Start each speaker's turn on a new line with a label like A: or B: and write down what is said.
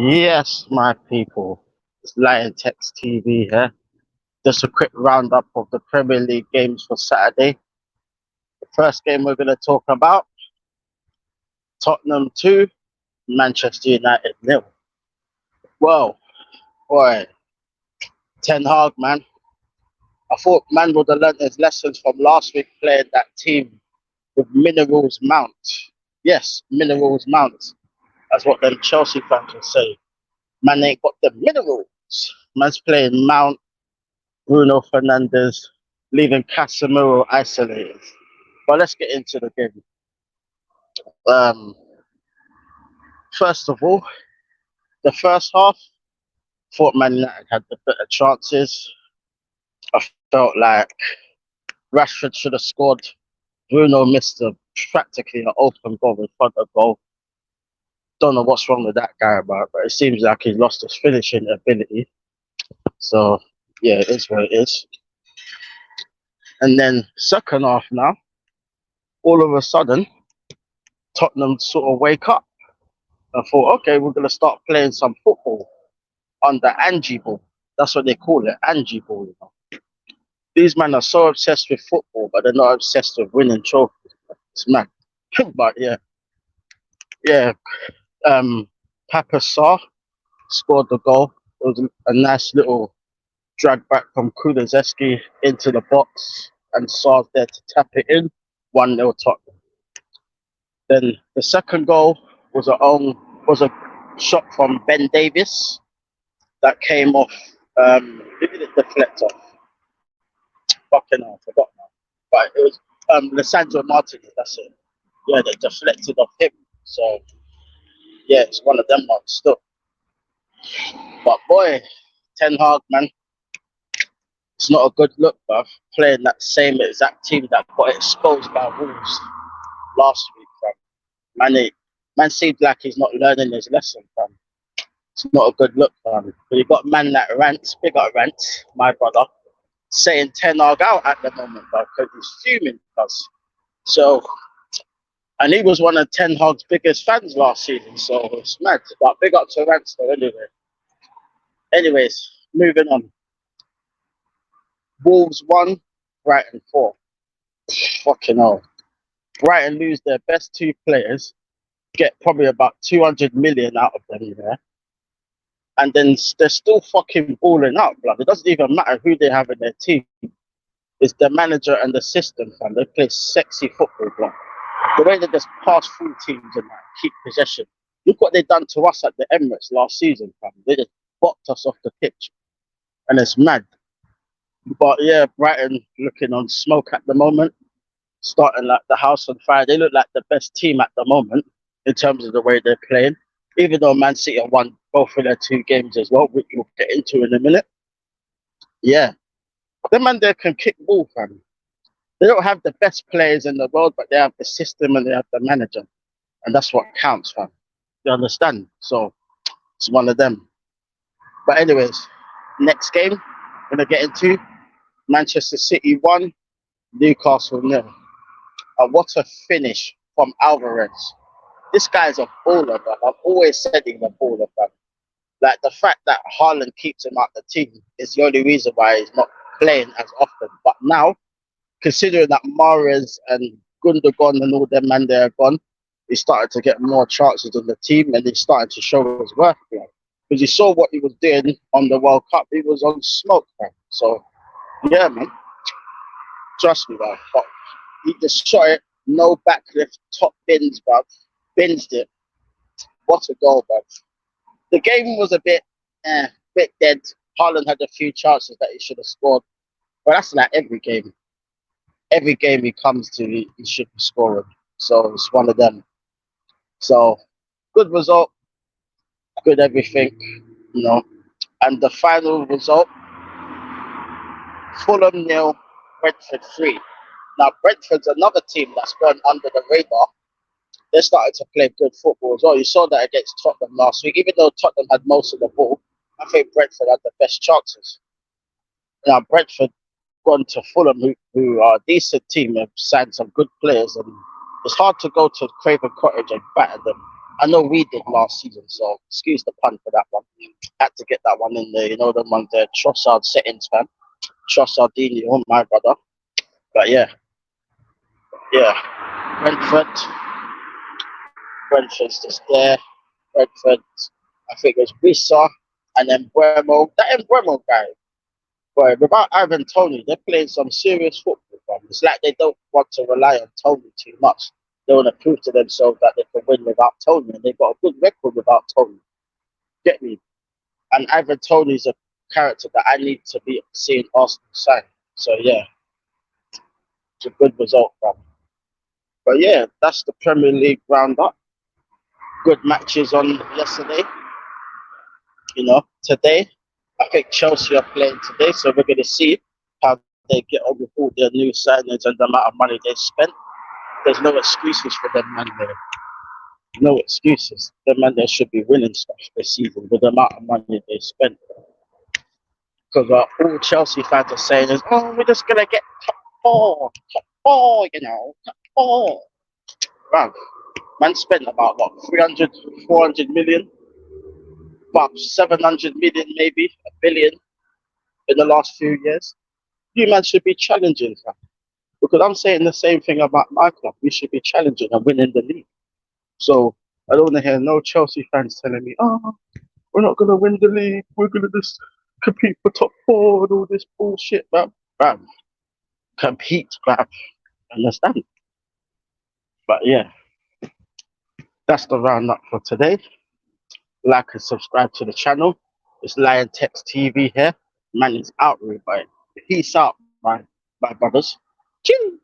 A: Yes, my people. It's Lion Text TV here. Just a quick roundup of the Premier League games for Saturday. The first game we're going to talk about, Tottenham 2, Manchester United 0. Well, boy, Ten Hag, man. I thought man would have learnt his lessons from last week playing that team with Minerals Mount. Yes, Minerals Mount. That's what them Chelsea fans will say. Man ain't got the minerals. Man's playing Mount, Bruno Fernandes, leaving Casemiro isolated. But let's get into the game. Um, First of all, the first half, thought Man United had the better chances. I felt like Rashford should have scored. Bruno missed practically an open goal in front of goal. Don't know what's wrong with that guy, but it seems like he's lost his finishing ability. So, yeah, it is what it is. And then second half now, all of a sudden, Tottenham sort of wake up. I thought, okay, we're going to start playing some football on the Angie ball. That's what they call it, Angie ball. You know? These men are so obsessed with football, but they're not obsessed with winning trophies. It's mad. But yeah. Papa Sarr scored the goal. It was a nice little drag back from Kulusevski into the box, and Sarr's there to tap it in. 1-0 Tottenham. Then the second goal was a shot from Ben Davies that came off. Who did it deflect off? Fucking hell, I forgot now. But it was Lissandro Martinez. That's it. Yeah, they deflected off him. So yeah, it's one of them ones still. But boy, Ten Hag, man, it's not a good look, bruv. Playing that same exact team that got exposed by Wolves last week, fam. Man seems like he's not learning his lesson, fam. It's not a good look, fam. But you got man that rants, big up rants, my brother, saying Ten Hag out at the moment, bruv, because he's fuming, cuz. So, and he was one of Ten Hag's biggest fans last season, so it's mad. But big up to rants though, anyway. Anyways, moving on. Wolves 1, Brighton 4. Fucking hell. Brighton lose their best two players, get probably about 200 million out of them, yeah? And then they're still fucking balling out, blood. It doesn't even matter who they have in their team. It's the manager and the system, fam. They play sexy football, blood. The way they just pass through teams and like, keep possession. Look what they done to us at the Emirates last season, fam. They just bopped us off the pitch. And it's mad. But yeah, Brighton looking on smoke at the moment. Starting like the house on fire. They look like the best team at the moment in terms of the way they're playing. Even though Man City have won both of their two games as well, which we'll get into in a minute. Yeah. Them man there can kick ball, fam. They don't have the best players in the world, but they have the system and they have the manager. And that's what counts, fam. You understand? So it's one of them. But anyways, next game we're gonna get into Manchester City 1, Newcastle 0. And what a finish from Alvarez. This guy's a baller, bro. I've always said he's a baller, bro. Like the fact that Haaland keeps him out the team is the only reason why he's not playing as often. But now, considering that Mahrez and Gundogan and all them man there are gone, he's started to get more chances in the team and he's starting to show his worth, bro. Because you saw what he was doing on the World Cup. He was on smoke, man. So, yeah, man. Trust me, bro. But he just shot it, no backlift, top bins, bruv. Binsed it. What a goal, bruv. The game was a bit dead. Haaland had a few chances that he should have scored. But that's like every game. Every game he comes to, he should be scoring. So it's one of them. So, good result. Good everything, you know. And the final result, Fulham 0, Brentford 3. Now, Brentford's another team that's gone under the radar. They started to play good football as well. You saw that against Tottenham last week. Even though Tottenham had most of the ball, I think Brentford had the best chances. Now, Brentford gone to Fulham, who are a decent team, have signed some good players, and it's hard to go to Craven Cottage and batter them. I know we did last season, so excuse the pun for that one. Had to get that one in there. You know the ones there, Trossard settings, fam. Trossardinho, my brother. But yeah. Brentford, Brentford's just there. Brentford, I think it was Wissa, and then Bremo. That Bremo guy, boy, without Ivan Tony, they're playing some serious football, fam. It's like they don't want to rely on Tony too much. They want to prove to themselves that they can win without Tony, and they've got a good record without Tony. Get me? And Ivan Tony's a character that I need to be seeing Arsenal sign. So yeah, it's a good result, fam. But yeah, that's the Premier League roundup. Good matches on yesterday. Today, I think Chelsea are playing today, so we're going to see how they get on with all their new signings and the amount of money they spent. There's no excuses for them, man. There. No excuses. The man there should be winning stuff this season with the amount of money they spent. Because all Chelsea fans are saying is, oh, we're just going to get top four, top four. Wow. Man spent about, what, 300, 400 million? About 700 million, maybe, a billion in the last few years. You man should be challenging, fam. Because I'm saying the same thing about my club. We should be challenging and winning the league. So I don't want to hear no Chelsea fans telling me, oh, we're not going to win the league. We're going to just compete for top four and all this bullshit, man. Bam. Compete, bam. Understand? But yeah, that's the roundup for today. Like and subscribe to the channel. It's Lion Text TV here. Man is out, everybody. Peace out, my brothers. Cheers.